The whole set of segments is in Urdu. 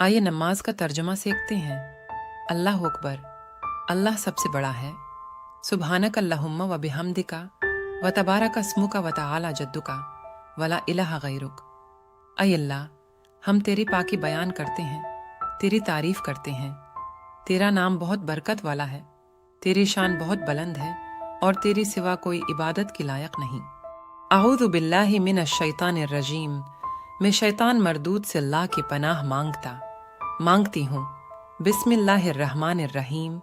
آئیے نماز کا ترجمہ سیکھتے ہیں۔ اللہ اکبر، اللہ سب سے بڑا ہے۔ سبحانک اللہم و بحمدک و تبارک اسمک و تعالی جدک ولا الہ غیرک۔ اے اللہ، ہم تیری پاکی بیان کرتے ہیں، تیری تعریف کرتے ہیں۔ تیرا نام بہت برکت والا ہے، تیری شان بہت بلند ہے اور تیری سوا کوئی عبادت کی لائق نہیں۔ اعوذ باللہ من الشیطان الرجیم، میں شیطان مردود سے اللہ کی پناہ مانگتی ہوں۔ بسم اللہ الرحمن الرحیم،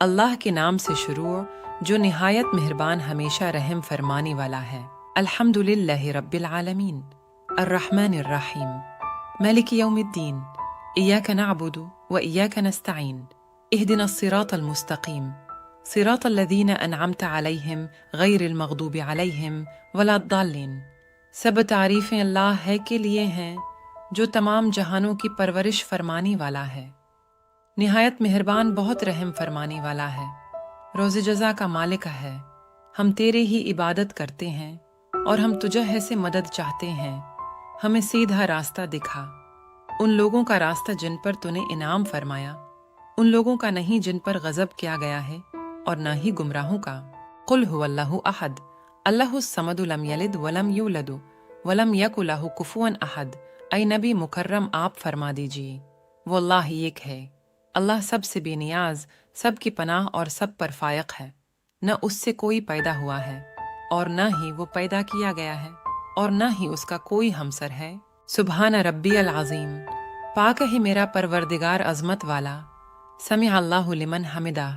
اللہ کے نام سے شروع جو نہایت مہربان ہمیشہ رحم فرمانے والا ہے۔ الحمدللہ رب العالمین، الرحمن الرحیم، مالک یوم الدین، ایاک نعبد و ایاک نستعین، اہدنا الصراط المستقیم، صراط الذین انعمت علیہم غیر المغضوب علیہم ولا الضالین۔ سب تعریفیں اللہ ہے کے لیے ہیں جو تمام جہانوں کی پرورش فرمانے والا ہے، نہایت مہربان بہت رحم فرمانے والا ہے، روز جزا کا مالک ہے۔ ہم تیرے ہی عبادت کرتے ہیں اور ہم تجھے سے مدد چاہتے ہیں۔ ہمیں سیدھا راستہ دکھا، ان لوگوں کا راستہ جن پر تو نے انعام فرمایا، ان لوگوں کا نہیں جن پر غضب کیا گیا ہے، اور نہ ہی گمراہوں کا۔ قل هو اللہ احد، اللہ الصمد، لم یلد ولم یولد ولم یک لہ کفوا احد۔ اے نبی مکرم، آپ فرما دیجئے وہ اللہ ہی ایک ہے، اللہ سب سے بے نیاز، سب کی پناہ اور سب پر فائق ہے۔ نہ اس سے کوئی پیدا ہوا ہے اور نہ ہی وہ پیدا کیا گیا ہے، اور نہ ہی اس کا کوئی ہمسر ہے۔ سبحان ربی العظیم، پاک ہے میرا پروردگار عظمت والا۔ سمع اللہ لمن حمدہ،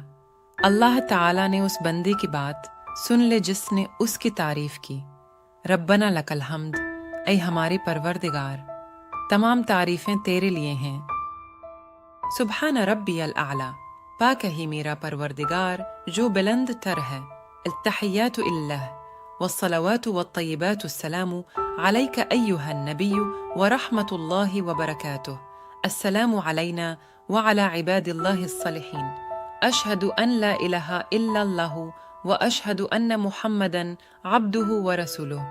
اللہ تعالیٰ نے اس بندے کی بات سن لے جس نے اس کی تعریف کی۔ ربنا لک الحمد، اے ہمارے پروردگار، تمام تعریفیں تیرے لیے ہیں۔ سبحان ربی الاعلی، پاک ہے میرا پروردگار جو بلند تر ہے۔ التحیات اللہ والصلوات والطیبات، السلام علیک ایہا النبی ورحمۃ اللہ وبرکاتہ، السلام علینا وعلی عباد اللہ الصالحین، اشہد ان لا الہ الا اللہ واشہد ان محمدا عبدہ ورسولہ۔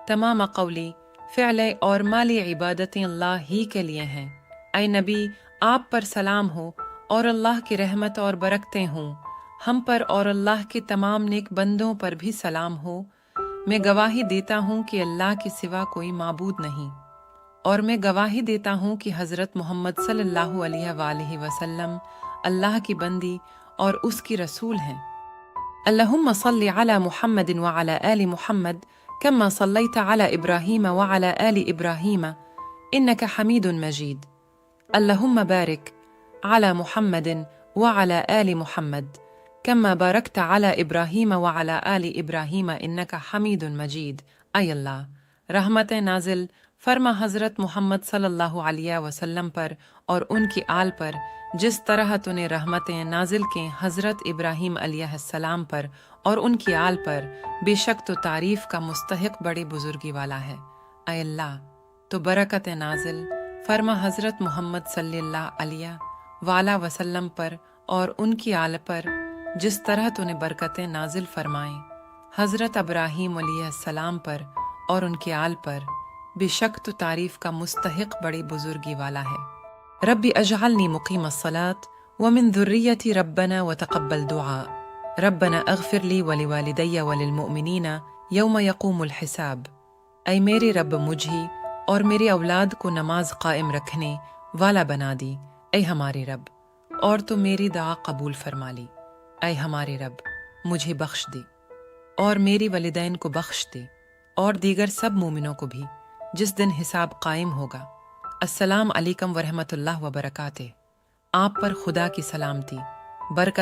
تمام قولی، فعلی اور مالی عبادتیں اللہ ہی کے لیے ہیں۔ اے نبی، آپ پر سلام ہو اور اللہ کی رحمت اور برکتیں ہوں ہم پر، اور اللہ کے تمام نیک بندوں پر بھی سلام ہو۔ میں گواہی دیتا ہوں کہ اللہ کے سوا کوئی معبود نہیں، اور میں گواہی دیتا ہوں کہ حضرت محمد صلی اللہ علیہ وآلہ وسلم اللہ کی بندی اور اس کی رسول ہیں۔ اللہم صل علی محمد وعلی آل محمد کما صلیت علی ابراہیم وعلی آل ابراہیم انک حمید مجید۔ اللہم بارک علی محمد وعلی آل محمد کما بارکت علی ابراہیم وعلی آل ابراہیم انک حمید مجید۔ اے اللہ، رحمت نازل فرما حضرت محمد صلی اللہ علیہ وسلم پر اور ان کی آل پر، جس طرح تو نے رحمتیں نازل کی حضرت ابراہیم علیہ السلام پر اور ان کی آل پر۔ بے شک تو تعریف کا مستحق بڑی بزرگی والا ہے۔ اے اللہ، تو برکت نازل فرما حضرت محمد صلی اللہ علیہ وآلہ وسلم پر اور ان کی آل پر، جس طرح تو نے برکتیں نازل فرمائیں حضرت ابراہیم علیہ السلام پر اور ان کی آل پر۔ بے شک تو تعریف کا مستحق بڑی بزرگی والا ہے۔ رب اجعلنی مقیم الصلاة ومن ذریتی ربنا وتقبل دعاء، ربنا اغفر لی ولوالدی وللمؤمنین یوم یقوم الحساب۔ اے میرے رب، مجھے اور میری اولاد کو نماز قائم رکھنے والا بنا دی۔ اے ہمارے رب، اور تو میری دعا قبول فرما لی۔ اے ہمارے رب، مجھے بخش دے اور میری والدین کو بخش دے، اور دیگر سب مومنوں کو بھی جس دن حساب قائم ہوگا۔ السلام علیکم ورحمۃ اللہ وبرکاتہ۔ آپ پر خدا کی سلامتی، برکت